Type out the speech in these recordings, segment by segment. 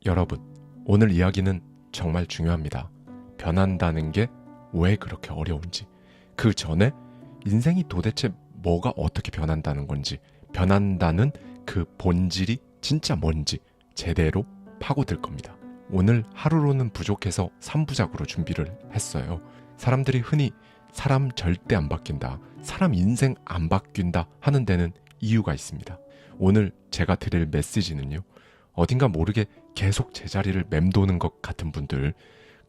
여러분, 오늘 이야기는 정말 중요합니다. 변한다는 게 왜 그렇게 어려운지, 그 전에 인생이 도대체 뭐가 어떻게 변한다는 건지, 변한다는 그 본질이 진짜 뭔지 제대로 파고들 겁니다. 오늘 하루로는 부족해서 3부작으로 준비를 했어요. 사람들이 흔히 사람 절대 안 바뀐다, 사람 인생 안 바뀐다 하는 데는 이유가 있습니다. 오늘 제가 드릴 메시지는요, 어딘가 모르게 계속 제자리를 맴도는 것 같은 분들,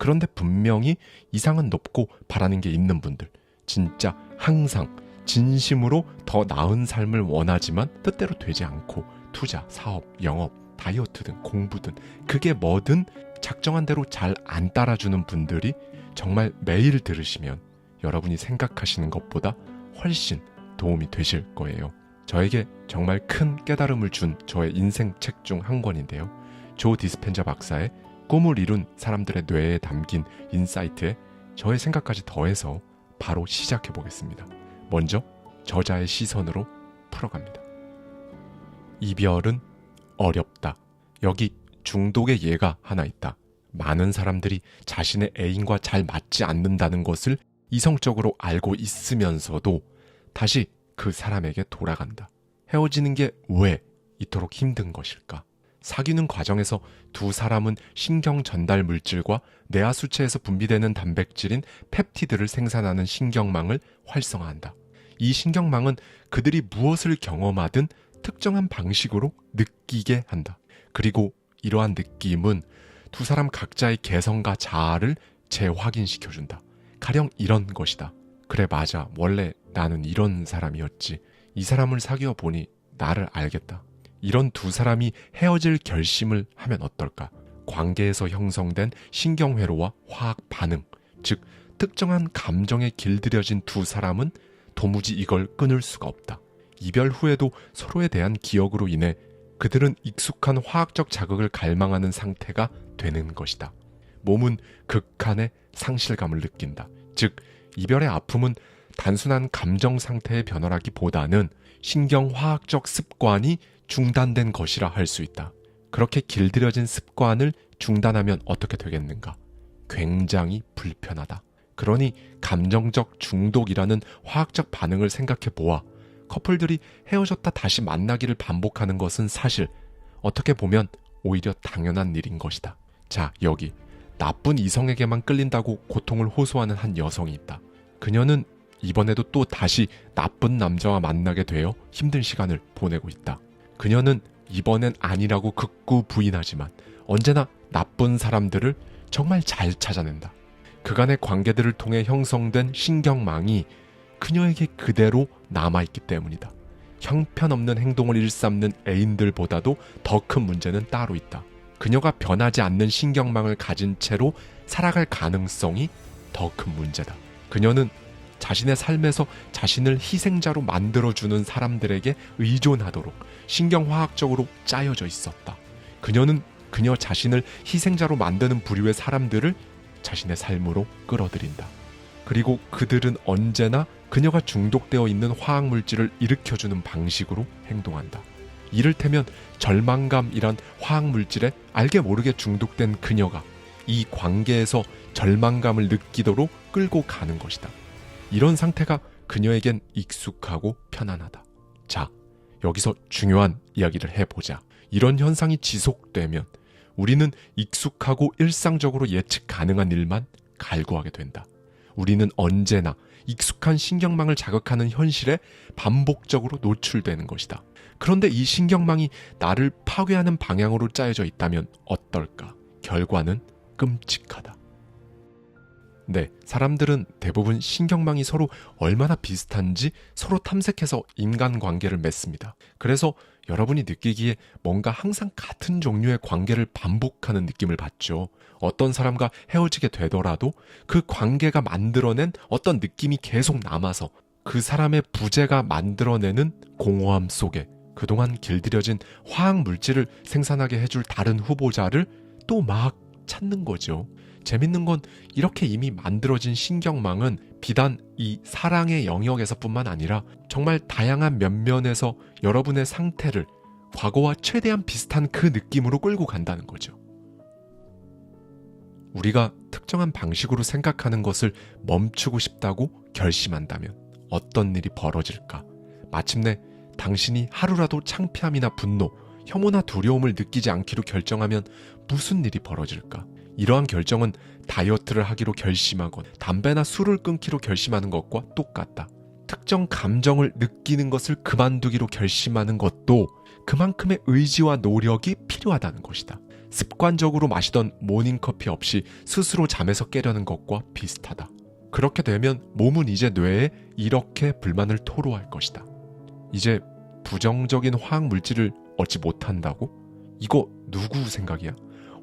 그런데 분명히 이상은 높고 바라는 게 있는 분들, 진짜 항상 진심으로 더 나은 삶을 원하지만 뜻대로 되지 않고 투자, 사업, 영업, 다이어트 등 공부든 그게 뭐든 작정한 대로 잘 안 따라주는 분들이 정말 매일 들으시면 여러분이 생각하시는 것보다 훨씬 도움이 되실 거예요. 저에게 정말 큰 깨달음을 준 저의 인생 책 중 한 권인데요. 조 디스펜자 박사의 꿈을 이룬 사람들의 뇌에 담긴 인사이트에 저의 생각까지 더해서 바로 시작해 보겠습니다. 먼저 저자의 시선으로 풀어갑니다. 이별은 어렵다. 여기 중독의 예가 하나 있다. 많은 사람들이 자신의 애인과 잘 맞지 않는다는 것을 이성적으로 알고 있으면서도 다시 그 사람에게 돌아간다. 헤어지는 게 왜 이토록 힘든 것일까? 사귀는 과정에서 두 사람은 신경 전달 물질과 뇌하수체에서 분비되는 단백질인 펩티드를 생산하는 신경망을 활성화한다. 이 신경망은 그들이 무엇을 경험하든 특정한 방식으로 느끼게 한다. 그리고 이러한 느낌은 두 사람 각자의 개성과 자아를 재확인시켜준다. 가령 이런 것이다. 그래, 맞아. 원래 나는 이런 사람이었지. 이 사람을 사귀어 보니 나를 알겠다. 이런 두 사람이 헤어질 결심을 하면 어떨까? 관계에서 형성된 신경회로와 화학 반응, 즉 특정한 감정에 길들여진 두 사람은 도무지 이걸 끊을 수가 없다. 이별 후에도 서로에 대한 기억으로 인해 그들은 익숙한 화학적 자극을 갈망하는 상태가 되는 것이다. 몸은 극한의 상실감을 느낀다. 즉 이별의 아픔은 단순한 감정 상태의 변화라기보다는 신경화학적 습관이 중단된 것이라 할 수 있다. 그렇게 길들여진 습관을 중단하면 어떻게 되겠는가? 굉장히 불편하다. 그러니 감정적 중독이라는 화학적 반응을 생각해 보아 커플들이 헤어졌다 다시 만나기를 반복하는 것은 사실 어떻게 보면 오히려 당연한 일인 것이다. 자, 여기 나쁜 이성에게만 끌린다고 고통을 호소하는 한 여성이 있다. 그녀는 이번에도 또 다시 나쁜 남자와 만나게 되어 힘든 시간을 보내고 있다. 그녀는 이번엔 아니라고 극구 부인하지만 언제나 나쁜 사람들을 정말 잘 찾아낸다. 그간의 관계들을 통해 형성된 신경망이 그녀에게 그대로 남아있기 때문이다. 형편없는 행동을 일삼는 애인들보다도 더 큰 문제는 따로 있다. 그녀가 변하지 않는 신경망을 가진 채로 살아갈 가능성이 더 큰 문제다. 그녀는 자신의 삶에서 자신을 희생자로 만들어주는 사람들에게 의존하도록 신경화학적으로 짜여져 있었다. 그녀는 그녀 자신을 희생자로 만드는 부류의 사람들을 자신의 삶으로 끌어들인다. 그리고 그들은 언제나 그녀가 중독되어 있는 화학물질을 일으켜주는 방식으로 행동한다. 이를테면 절망감이란 화학물질에 알게 모르게 중독된 그녀가 이 관계에서 절망감을 느끼도록 끌고 가는 것이다. 이런 상태가 그녀에겐 익숙하고 편안하다. 자, 여기서 중요한 이야기를 해보자. 이런 현상이 지속되면 우리는 익숙하고 일상적으로 예측 가능한 일만 갈구하게 된다. 우리는 언제나 익숙한 신경망을 자극하는 현실에 반복적으로 노출되는 것이다. 그런데 이 신경망이 나를 파괴하는 방향으로 짜여져 있다면 어떨까? 결과는 끔찍하다. 네, 사람들은 대부분 신경망이 서로 얼마나 비슷한지 서로 탐색해서 인간관계를 맺습니다. 그래서 여러분이 느끼기에 뭔가 항상 같은 종류의 관계를 반복하는 느낌을 받죠. 어떤 사람과 헤어지게 되더라도 그 관계가 만들어낸 어떤 느낌이 계속 남아서 그 사람의 부재가 만들어내는 공허함 속에 그동안 길들여진 화학물질을 생산하게 해줄 다른 후보자를 또 막 찾는 거죠. 재밌는 건 이렇게 이미 만들어진 신경망은 비단 이 사랑의 영역에서뿐만 아니라 정말 다양한 면면에서 여러분의 상태를 과거와 최대한 비슷한 그 느낌으로 끌고 간다는 거죠. 우리가 특정한 방식으로 생각하는 것을 멈추고 싶다고 결심한다면 어떤 일이 벌어질까? 마침내 당신이 하루라도 창피함이나 분노, 혐오나 두려움을 느끼지 않기로 결정하면 무슨 일이 벌어질까? 이러한 결정은 다이어트를 하기로 결심하건 담배나 술을 끊기로 결심하는 것과 똑같다. 특정 감정을 느끼는 것을 그만두기로 결심하는 것도 그만큼의 의지와 노력이 필요하다는 것이다. 습관적으로 마시던 모닝커피 없이 스스로 잠에서 깨려는 것과 비슷하다. 그렇게 되면 몸은 이제 뇌에 이렇게 불만을 토로할 것이다. 이제 부정적인 화학물질을 얻지 못한다고? 이거 누구 생각이야?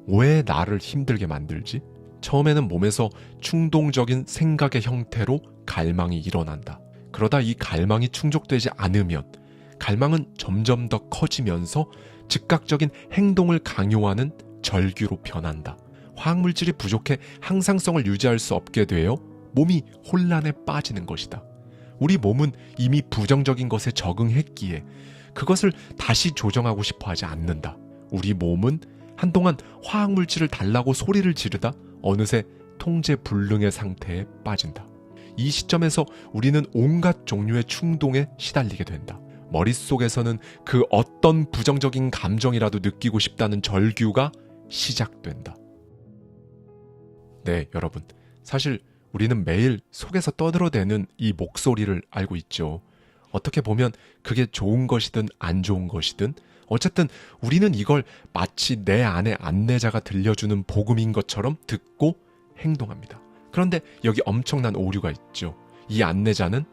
왜 나를 힘들게 만들지? 처음에는 몸에서 충동적인 생각의 형태로 갈망이 일어난다. 그러다 이 갈망이 충족되지 않으면 갈망은 점점 더 커지면서 즉각적인 행동을 강요하는 절규로 변한다. 화학물질이 부족해 항상성을 유지할 수 없게 되어 몸이 혼란에 빠지는 것이다. 우리 몸은 이미 부정적인 것에 적응했기에 그것을 다시 조정하고 싶어 하지 않는다. 우리 몸은 한동안 화학물질을 달라고 소리를 지르다 어느새 통제불능의 상태에 빠진다. 이 시점에서 우리는 온갖 종류의 충동에 시달리게 된다. 머릿속에서는 그 어떤 부정적인 감정이라도 느끼고 싶다는 절규가 시작된다. 네, 여러분. 사실 우리는 매일 속에서 떠들어대는 이 목소리를 알고 있죠. 어떻게 보면 그게 좋은 것이든 안 좋은 것이든 어쨌든 우리는 이걸 마치 내 안에 안내자가 들려주는 복음인 것처럼 듣고 행동합니다. 그런데 여기 엄청난 오류가 있죠. 이 안내자는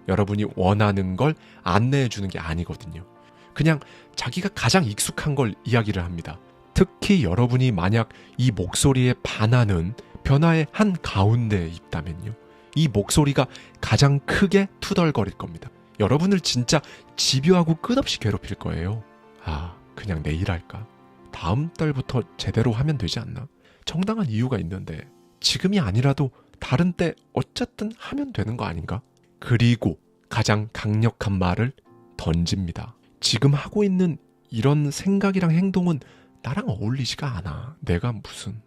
여러분이 원하는 걸 안내해 주는 게 아니거든요. 그냥 자기가 가장 익숙한 걸 이야기를 합니다. 특히 여러분이 만약 이 목소리에 반하는 변화의 한 가운데에 있다면요. 이 목소리가 가장 크게 투덜거릴 겁니다. 여러분을 진짜 집요하고 끝없이 괴롭힐 거예요. 그냥 내일 할까? 다음 달부터 제대로 하면 되지 않나? 정당한 이유가 있는데 지금이 아니라도 다른 때 어쨌든 하면 되는 거 아닌가? 그리고 가장 강력한 말을 던집니다. 지금 하고 있는 이런 생각이랑 행동은 나랑 어울리지가 않아. 내가 무슨...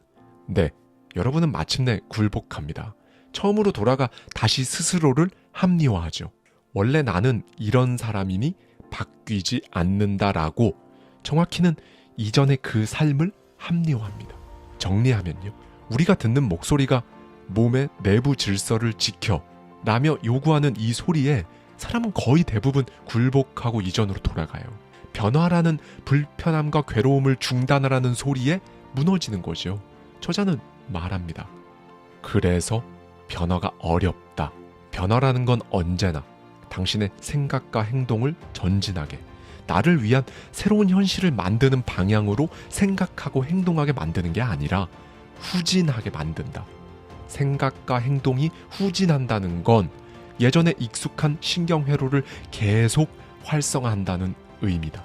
네, 여러분은 마침내 굴복합니다. 처음으로 돌아가 다시 스스로를 합리화하죠. 원래 나는 이런 사람이니 바뀌지 않는다라고 정확히는 이전의 그 삶을 합리화합니다. 정리하면요. 우리가 듣는 목소리가 몸의 내부 질서를 지켜 라며 요구하는 이 소리에 사람은 거의 대부분 굴복하고 이전으로 돌아가요. 변화라는 불편함과 괴로움을 중단하라는 소리에 무너지는 거죠. 저자는 말합니다. 그래서 변화가 어렵다. 변화라는 건 언제나 당신의 생각과 행동을 전진하게, 나를 위한 새로운 현실을 만드는 방향으로 생각하고 행동하게 만드는 게 아니라 후진하게 만든다. 생각과 행동이 후진한다는 건 예전에 익숙한 신경회로를 계속 활성화한다는 의미다.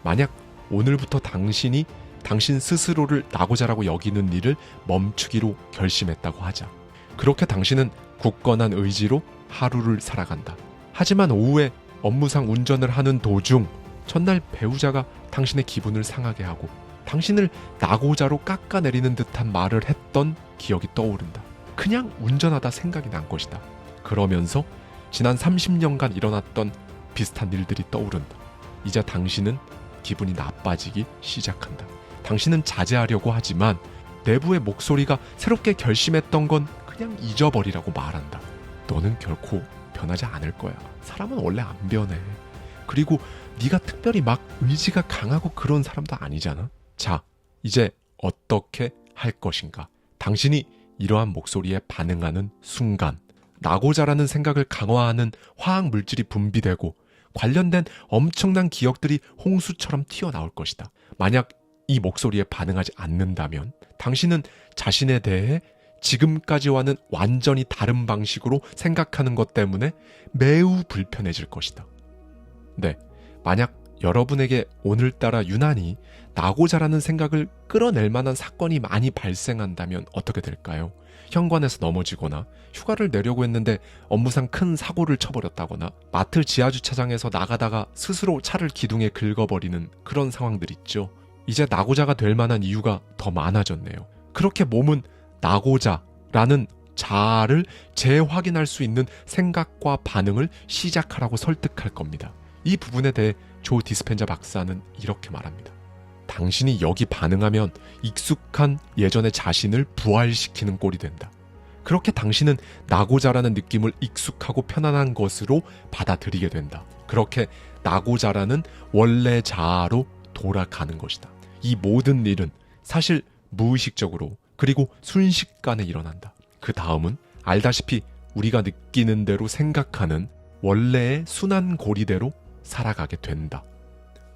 만약 오늘부터 당신이 당신 스스로를 나고자라고 여기는 일을 멈추기로 결심했다고 하자. 그렇게 당신은 굳건한 의지로 하루를 살아간다. 하지만 오후에 업무상 운전을 하는 도중 전날 배우자가 당신의 기분을 상하게 하고 당신을 나고자로 깎아내리는 듯한 말을 했던 기억이 떠오른다. 그냥 운전하다 생각이 난 것이다. 그러면서 지난 30년간 일어났던 비슷한 일들이 떠오른다. 이제 당신은 기분이 나빠지기 시작한다. 당신은 자제하려고 하지만 내부의 목소리가 새롭게 결심했던 건 그냥 잊어버리라고 말한다. 너는 결코 변하지 않을 거야. 사람은 원래 안 변해. 그리고 네가 특별히 막 의지가 강하고 그런 사람도 아니잖아. 자, 이제 어떻게 할 것인가? 당신이 이러한 목소리에 반응하는 순간 나고자라는 생각을 강화하는 화학 물질이 분비되고 관련된 엄청난 기억들이 홍수처럼 튀어나올 것이다. 만약 이 목소리에 반응하지 않는다면 당신은 자신에 대해 지금까지와는 완전히 다른 방식으로 생각하는 것 때문에 매우 불편해질 것이다. 네, 만약 여러분에게 오늘따라 유난히 나고자라는 생각을 끌어낼 만한 사건이 많이 발생한다면 어떻게 될까요? 현관에서 넘어지거나 휴가를 내려고 했는데 업무상 큰 사고를 쳐버렸다거나 마트 지하주차장에서 나가다가 스스로 차를 기둥에 긁어버리는 그런 상황들 있죠. 이제 나고자가 될 만한 이유가 더 많아졌네요. 그렇게 몸은 나고자 라는 자아를 재확인할 수 있는 생각과 반응을 시작하라고 설득할 겁니다. 이 부분에 대해 조 디스펜자 박사는 이렇게 말합니다. 당신이 여기 반응하면 익숙한 예전의 자신을 부활시키는 꼴이 된다. 그렇게 당신은 나고자라는 느낌을 익숙하고 편안한 것으로 받아들이게 된다. 그렇게 나고자라는 원래 자아로 돌아가는 것이다. 이 모든 일은 사실 무의식적으로 그리고 순식간에 일어난다. 그 다음은 알다시피 우리가 느끼는 대로 생각하는 원래의 순환 고리대로 살아가게 된다.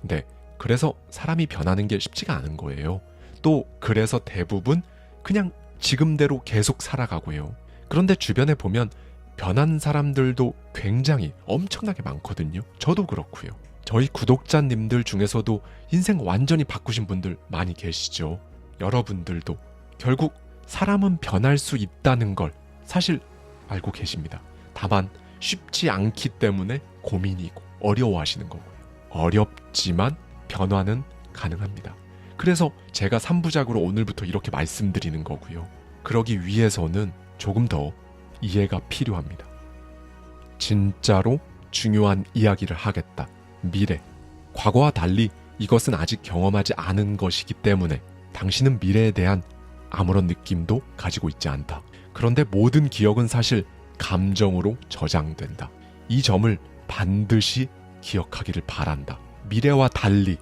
네, 그래서 사람이 변하는 게 쉽지가 않은 거예요. 또 그래서 대부분 그냥 지금대로 계속 살아가고 해요. 그런데 주변에 보면 변한 사람들도 굉장히 엄청나게 많거든요. 저도 그렇고요. 저희 구독자님들 중에서도 인생 완전히 바꾸신 분들 많이 계시죠. 여러분들도 결국 사람은 변할 수 있다는 걸 사실 알고 계십니다. 다만 쉽지 않기 때문에 고민이고 어려워하시는 거고요. 어렵지만 변화는 가능합니다. 그래서 제가 3부작으로 오늘부터 이렇게 말씀드리는 거고요. 그러기 위해서는 조금 더 이해가 필요합니다. 진짜로 중요한 이야기를 하겠다. 미래. 과거와 달리 이것은 아직 경험하지 않은 것이기 때문에 당신은 미래에 대한 아무런 느낌도 가지고 있지 않다. 그런데 모든 기억은 사실 감정으로 저장된다. 이 점을 반드시 기억하기를 바란다. 미래와 달리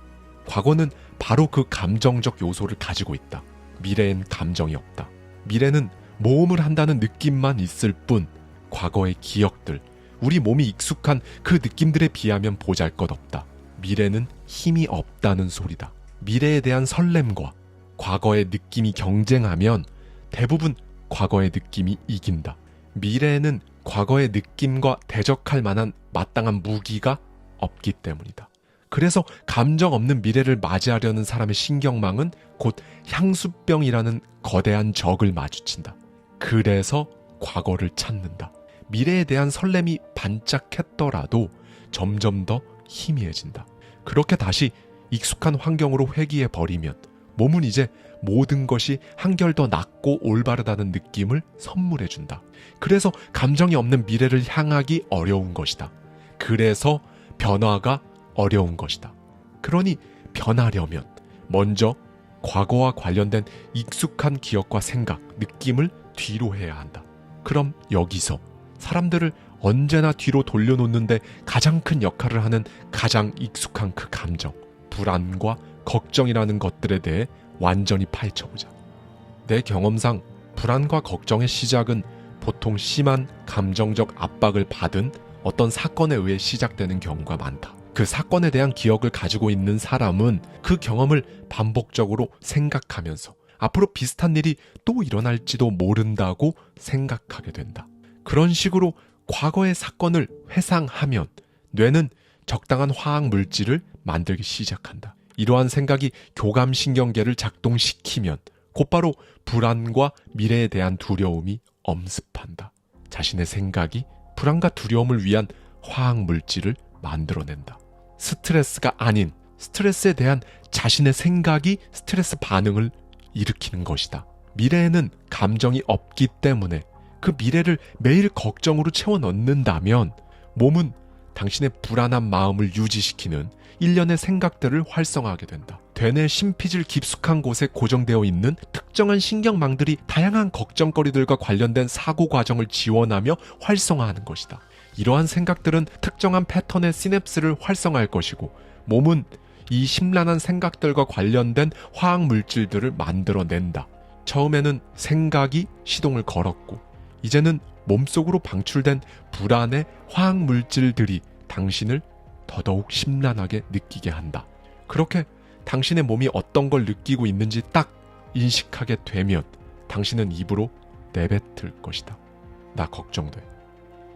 과거는 바로 그 감정적 요소를 가지고 있다. 미래엔 감정이 없다. 미래는 모험을 한다는 느낌만 있을 뿐 과거의 기억들, 우리 몸이 익숙한 그 느낌들에 비하면 보잘것없다. 미래는 힘이 없다는 소리다. 미래에 대한 설렘과 과거의 느낌이 경쟁하면 대부분 과거의 느낌이 이긴다. 미래에는 과거의 느낌과 대적할 만한 마땅한 무기가 없기 때문이다. 그래서 감정 없는 미래를 맞이하려는 사람의 신경망은 곧 향수병이라는 거대한 적을 마주친다. 그래서 과거를 찾는다. 미래에 대한 설렘이 반짝했더라도 점점 더 희미해진다. 그렇게 다시 익숙한 환경으로 회귀해버리면 몸은 이제 모든 것이 한결 더 낫고 올바르다는 느낌을 선물해준다. 그래서 감정이 없는 미래를 향하기 어려운 것이다. 그래서 변화가 어려운 것이다. 그러니 변하려면 먼저 과거와 관련된 익숙한 기억과 생각, 느낌을 뒤로 해야 한다. 그럼 여기서 사람들을 언제나 뒤로 돌려놓는데 가장 큰 역할을 하는 가장 익숙한 그 감정, 불안과 걱정이라는 것들에 대해 완전히 파헤쳐보자. 내 경험상 불안과 걱정의 시작은 보통 심한 감정적 압박을 받은 어떤 사건에 의해 시작되는 경우가 많다. 그 사건에 대한 기억을 가지고 있는 사람은 그 경험을 반복적으로 생각하면서 앞으로 비슷한 일이 또 일어날지도 모른다고 생각하게 된다. 그런 식으로 과거의 사건을 회상하면 뇌는 적당한 화학 물질을 만들기 시작한다. 이러한 생각이 교감신경계를 작동시키면 곧바로 불안과 미래에 대한 두려움이 엄습한다. 자신의 생각이 불안과 두려움을 위한 화학 물질을 만들어낸다. 스트레스가 아닌 스트레스에 대한 자신의 생각이 스트레스 반응을 일으키는 것이다. 미래에는 감정이 없기 때문에 그 미래를 매일 걱정으로 채워 넣는다면 몸은 당신의 불안한 마음을 유지시키는 일련의 생각들을 활성화하게 된다. 되뇌 심피질 깊숙한 곳에 고정되어 있는 특정한 신경망들이 다양한 걱정거리들과 관련된 사고 과정을 지원하며 활성화하는 것이다. 이러한 생각들은 특정한 패턴의 시냅스를 활성화할 것이고 몸은 이 심란한 생각들과 관련된 화학 물질들을 만들어낸다. 처음에는 생각이 시동을 걸었고 이제는 몸속으로 방출된 불안의 화학 물질들이 당신을 더더욱 심란하게 느끼게 한다. 그렇게 당신의 몸이 어떤 걸 느끼고 있는지 딱 인식하게 되면 당신은 입으로 내뱉을 것이다. 나 걱정돼.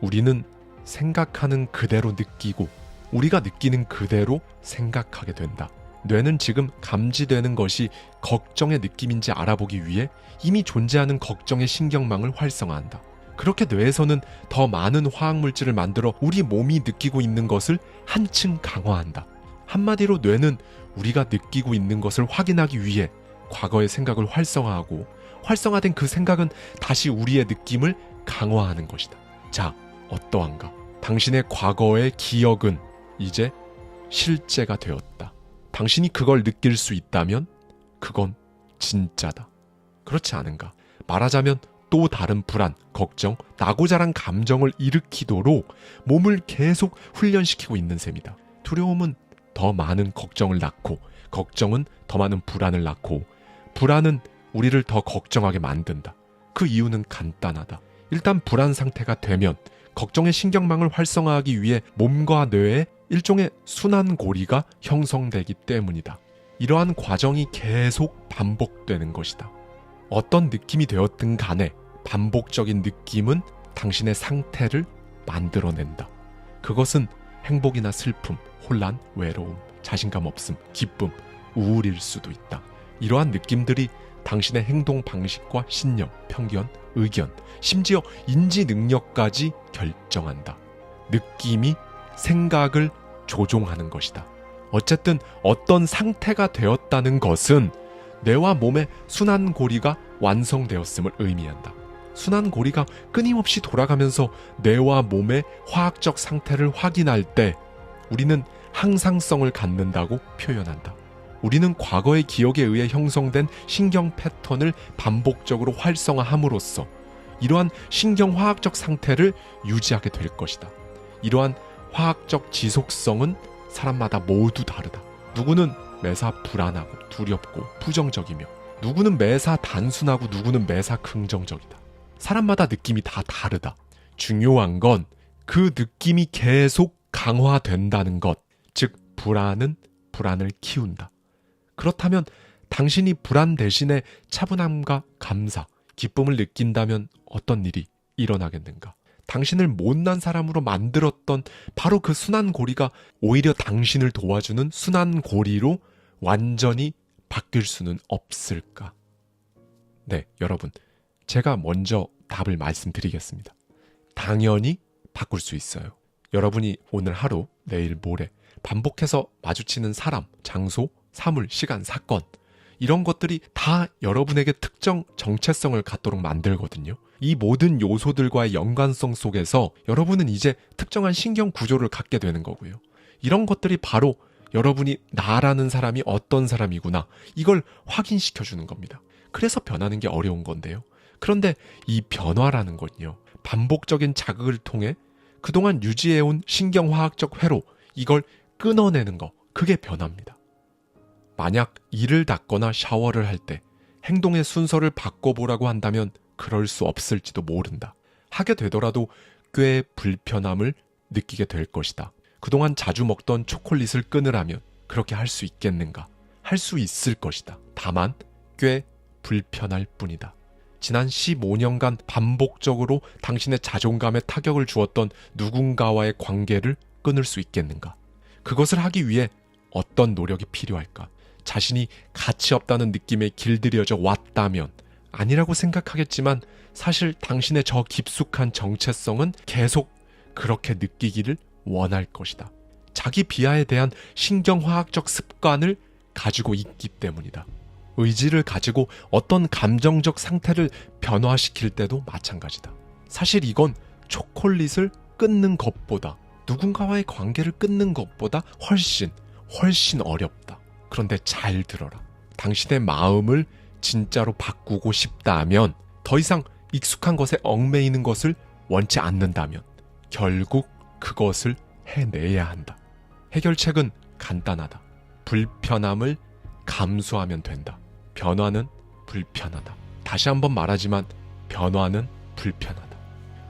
우리는 생각하는 그대로 느끼고 우리가 느끼는 그대로 생각하게 된다. 뇌는 지금 감지되는 것이 걱정의 느낌인지 알아보기 위해 이미 존재하는 걱정의 신경망을 활성화한다. 그렇게 뇌에서는 더 많은 화학물질을 만들어 우리 몸이 느끼고 있는 것을 한층 강화한다. 한마디로 뇌는 우리가 느끼고 있는 것을 확인하기 위해 과거의 생각을 활성화하고 활성화된 그 생각은 다시 우리의 느낌을 강화하는 것이다. 자, 어떠한가? 당신의 과거의 기억은 이제 실제가 되었다. 당신이 그걸 느낄 수 있다면 그건 진짜다. 그렇지 않은가? 말하자면 또 다른 불안, 걱정, 나고자란 감정을 일으키도록 몸을 계속 훈련시키고 있는 셈이다. 두려움은 더 많은 걱정을 낳고, 걱정은 더 많은 불안을 낳고, 불안은 우리를 더 걱정하게 만든다. 그 이유는 간단하다. 일단 불안 상태가 되면 걱정의 신경망을 활성화하기 위해 몸과 뇌에 일종의 순환고리가 형성되기 때문이다. 이러한 과정이 계속 반복되는 것이다. 어떤 느낌이 되었든 간에 반복적인 느낌은 당신의 상태를 만들어낸다. 그것은 행복이나 슬픔, 혼란, 외로움, 자신감 없음, 기쁨, 우울일 수도 있다. 이러한 느낌들이 당신의 행동 방식과 신념, 편견, 의견, 심지어 인지 능력까지 결정한다. 느낌이 생각을 조종하는 것이다. 어쨌든 어떤 상태가 되었다는 것은 뇌와 몸의 순환고리가 완성되었음을 의미한다. 순환고리가 끊임없이 돌아가면서 뇌와 몸의 화학적 상태를 확인할 때 우리는 항상성을 갖는다고 표현한다. 우리는 과거의 기억에 의해 형성된 신경 패턴을 반복적으로 활성화함으로써 이러한 신경화학적 상태를 유지하게 될 것이다. 이러한 화학적 지속성은 사람마다 모두 다르다. 누구는 매사 불안하고 두렵고 부정적이며 누구는 매사 단순하고 누구는 매사 긍정적이다. 사람마다 느낌이 다 다르다. 중요한 건 그 느낌이 계속 강화된다는 것, 즉 불안은 불안을 키운다. 그렇다면 당신이 불안 대신에 차분함과 감사, 기쁨을 느낀다면 어떤 일이 일어나겠는가? 당신을 못난 사람으로 만들었던 바로 그 순환고리가 오히려 당신을 도와주는 순환고리로 완전히 바뀔 수는 없을까? 네, 여러분, 제가 먼저 답을 말씀드리겠습니다. 당연히 바꿀 수 있어요. 여러분이 오늘 하루, 내일 모레 반복해서 마주치는 사람, 장소, 사물, 시간, 사건 이런 것들이 다 여러분에게 특정 정체성을 갖도록 만들거든요. 이 모든 요소들과의 연관성 속에서 여러분은 이제 특정한 신경 구조를 갖게 되는 거고요. 이런 것들이 바로 여러분이 나라는 사람이 어떤 사람이구나 이걸 확인시켜주는 겁니다. 그래서 변하는 게 어려운 건데요. 그런데 이 변화라는 건요. 반복적인 자극을 통해 그동안 유지해온 신경화학적 회로 이걸 끊어내는 거 그게 변화입니다. 만약 이를 닦거나 샤워를 할 때 행동의 순서를 바꿔보라고 한다면 그럴 수 없을지도 모른다. 하게 되더라도 꽤 불편함을 느끼게 될 것이다. 그동안 자주 먹던 초콜릿을 끊으라면 그렇게 할 수 있겠는가? 할 수 있을 것이다. 다만 꽤 불편할 뿐이다. 지난 15년간 반복적으로 당신의 자존감에 타격을 주었던 누군가와의 관계를 끊을 수 있겠는가? 그것을 하기 위해 어떤 노력이 필요할까? 자신이 가치 없다는 느낌에 길들여져 왔다면 아니라고 생각하겠지만 사실 당신의 저 깊숙한 정체성은 계속 그렇게 느끼기를 원할 것이다. 자기 비하에 대한 신경화학적 습관을 가지고 있기 때문이다. 의지를 가지고 어떤 감정적 상태를 변화시킬 때도 마찬가지다. 사실 이건 초콜릿을 끊는 것보다 누군가와의 관계를 끊는 것보다 훨씬 어렵다. 그런데 잘 들어라. 당신의 마음을 진짜로 바꾸고 싶다면 더 이상 익숙한 것에 얽매이는 것을 원치 않는다면 결국 그것을 해내야 한다. 해결책은 간단하다. 불편함을 감수하면 된다. 변화는 불편하다. 다시 한번 말하지만 변화는 불편하다.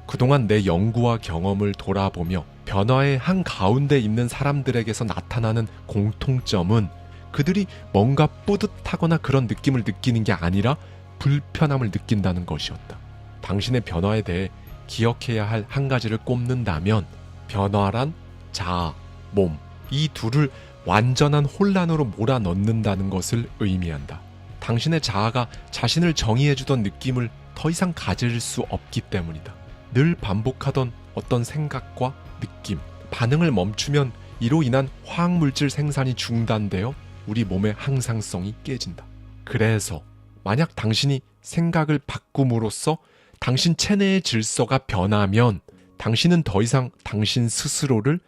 그동안 내 연구와 경험을 돌아보며 변화의 한가운데 있는 사람들에게서 나타나는 공통점은 그들이 뭔가 뿌듯하거나 그런 느낌을 느끼는 게 아니라 불편함을 느낀다는 것이었다. 당신의 변화에 대해 기억해야 할 한 가지를 꼽는다면 변화란 자아, 몸, 이 둘을 완전한 혼란으로 몰아넣는다는 것을 의미한다. 당신의 자아가 자신을 정의해주던 느낌을 더 이상 가질 수 없기 때문이다. 늘 반복하던 어떤 생각과 느낌, 반응을 멈추면 이로 인한 화학물질 생산이 중단되어 우리 몸의 항상성이 깨진다. 그래서 만약 당신이 생각을 바꿈으로써 당신 체내의 질서가 변하면 당신은 더 이상 당신 스스로를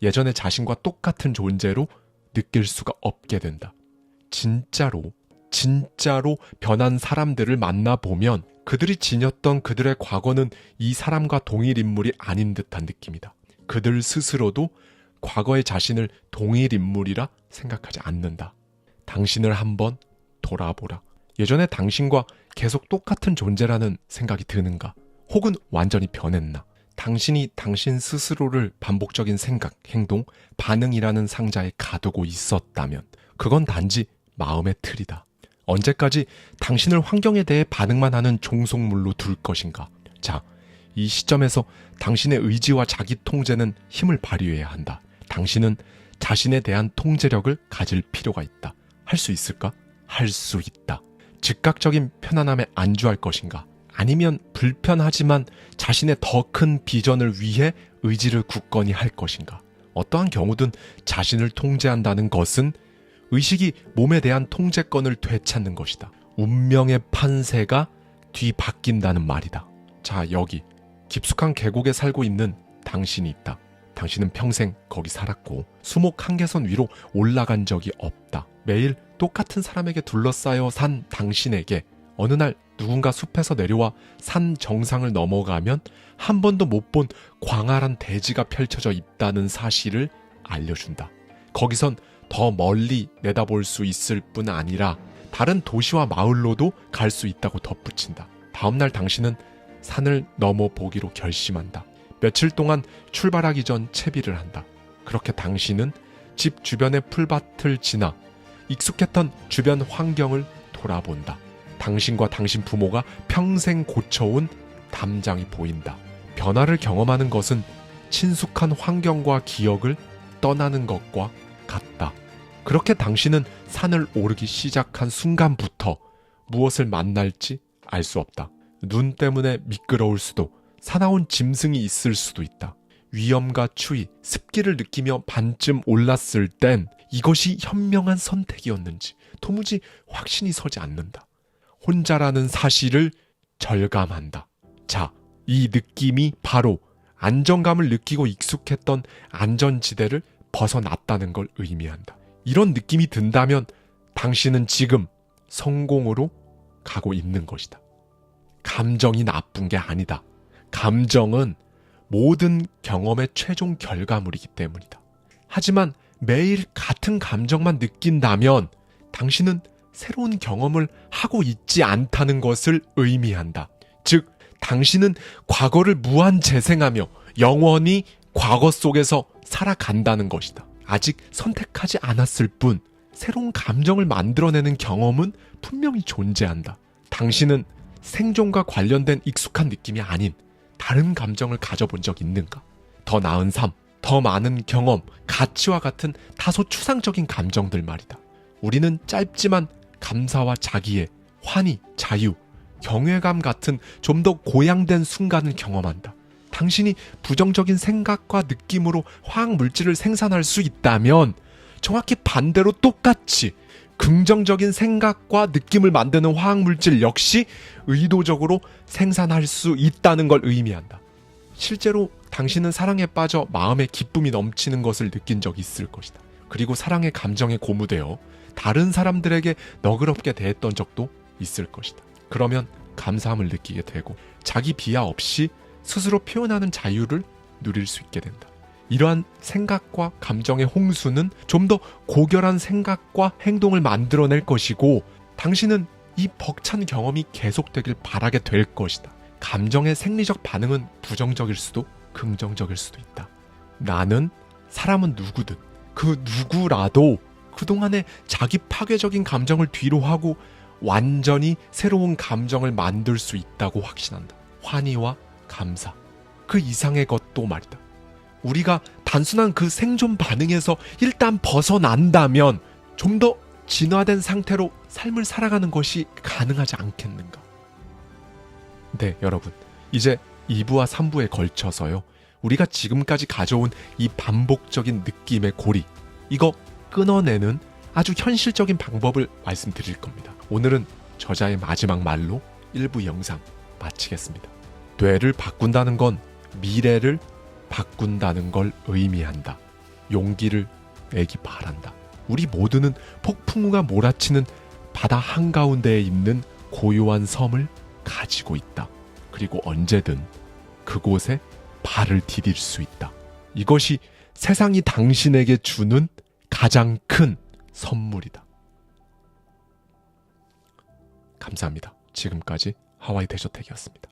예전의 자신과 똑같은 존재로 느낄 수가 없게 된다. 진짜로 변한 사람들을 만나보면 그들이 지녔던 그들의 과거는 이 사람과 동일 인물이 아닌 듯한 느낌이다. 그들 스스로도 과거의 자신을 동일 인물이라 생각하지 않는다. 당신을 한번 돌아보라. 예전에 당신과 계속 똑같은 존재라는 생각이 드는가? 혹은 완전히 변했나? 당신이 당신 스스로를 반복적인 생각, 행동, 반응이라는 상자에 가두고 있었다면 그건 단지 마음의 틀이다. 언제까지 당신을 환경에 대해 반응만 하는 종속물로 둘 것인가? 자, 이 시점에서 당신의 의지와 자기 통제는 힘을 발휘해야 한다. 당신은 자신에 대한 통제력을 가질 필요가 있다. 할 수 있을까? 할 수 있다. 즉각적인 편안함에 안주할 것인가? 아니면 불편하지만 자신의 더 큰 비전을 위해 의지를 굳건히 할 것인가? 어떠한 경우든 자신을 통제한다는 것은 의식이 몸에 대한 통제권을 되찾는 것이다. 운명의 판세가 뒤바뀐다는 말이다. 자, 여기 깊숙한 계곡에 살고 있는 당신이 있다. 당신은 평생 거기 살았고 수목 한계선 위로 올라간 적이 없다. 매일 똑같은 사람에게 둘러싸여 산 당신에게 어느 날 누군가 숲에서 내려와 산 정상을 넘어가면 한 번도 못 본 광활한 대지가 펼쳐져 있다는 사실을 알려준다. 거기선 더 멀리 내다볼 수 있을 뿐 아니라 다른 도시와 마을로도 갈 수 있다고 덧붙인다. 다음날 당신은 산을 넘어보기로 결심한다. 며칠 동안 출발하기 전 채비를 한다. 그렇게 당신은 집 주변의 풀밭을 지나 익숙했던 주변 환경을 돌아본다. 당신과 당신 부모가 평생 고쳐온 담장이 보인다. 변화를 경험하는 것은 친숙한 환경과 기억을 떠나는 것과 같다. 그렇게 당신은 산을 오르기 시작한 순간부터 무엇을 만날지 알 수 없다. 눈 때문에 미끄러울 수도, 사나운 짐승이 있을 수도 있다. 위험과 추위, 습기를 느끼며 반쯤 올랐을 땐 이것이 현명한 선택이었는지 도무지 확신이 서지 않는다. 혼자라는 사실을 절감한다. 자, 이 느낌이 바로 안정감을 느끼고 익숙했던 안전지대를 벗어났다는 걸 의미한다. 이런 느낌이 든다면 당신은 지금 성공으로 가고 있는 것이다. 감정이 나쁜 게 아니다. 감정은 모든 경험의 최종 결과물이기 때문이다. 하지만 매일 같은 감정만 느낀다면 당신은 새로운 경험을 하고 있지 않다는 것을 의미한다. 즉, 당신은 과거를 무한 재생하며 영원히 과거 속에서 살아간다는 것이다. 아직 선택하지 않았을 뿐 새로운 감정을 만들어내는 경험은 분명히 존재한다. 당신은 생존과 관련된 익숙한 느낌이 아닌 다른 감정을 가져본 적 있는가? 더 나은 삶, 더 많은 경험, 가치와 같은 다소 추상적인 감정들 말이다. 우리는 짧지만 감사와 자기애, 환희, 자유, 경외감 같은 좀 더 고양된 순간을 경험한다. 당신이 부정적인 생각과 느낌으로 화학물질을 생산할 수 있다면 정확히 반대로 똑같이 긍정적인 생각과 느낌을 만드는 화학물질 역시 의도적으로 생산할 수 있다는 걸 의미한다. 실제로 당신은 사랑에 빠져 마음에 기쁨이 넘치는 것을 느낀 적이 있을 것이다. 그리고 사랑의 감정에 고무되어 다른 사람들에게 너그럽게 대했던 적도 있을 것이다. 그러면 감사함을 느끼게 되고 자기 비하 없이 스스로 표현하는 자유를 누릴 수 있게 된다. 이러한 생각과 감정의 홍수는 좀 더 고결한 생각과 행동을 만들어낼 것이고 당신은 이 벅찬 경험이 계속되길 바라게 될 것이다. 감정의 생리적 반응은 부정적일 수도 긍정적일 수도 있다. 나는 사람은 누구든 그 누구라도 그동안의 자기 파괴적인 감정을 뒤로 하고 완전히 새로운 감정을 만들 수 있다고 확신한다. 환희와 감사, 그 이상의 것도 말이다. 우리가 단순한 그 생존 반응에서 일단 벗어난다면 좀 더 진화된 상태로 삶을 살아가는 것이 가능하지 않겠는가? 네, 여러분. 이제 2부와 3부에 걸쳐서요. 우리가 지금까지 가져온 이 반복적인 느낌의 고리, 이거 끊어내는 아주 현실적인 방법을 말씀드릴 겁니다. 오늘은 저자의 마지막 말로 1부 영상 마치겠습니다. 뇌를 바꾼다는 건 미래를 바꾼다는 걸 의미한다. 용기를 내기 바란다. 우리 모두는 폭풍우가 몰아치는 바다 한가운데에 있는 고요한 섬을 가지고 있다. 그리고 언제든 그곳에 발을 디딜 수 있다. 이것이 세상이 당신에게 주는 가장 큰 선물이다. 감사합니다. 지금까지 하와이 대저택이었습니다.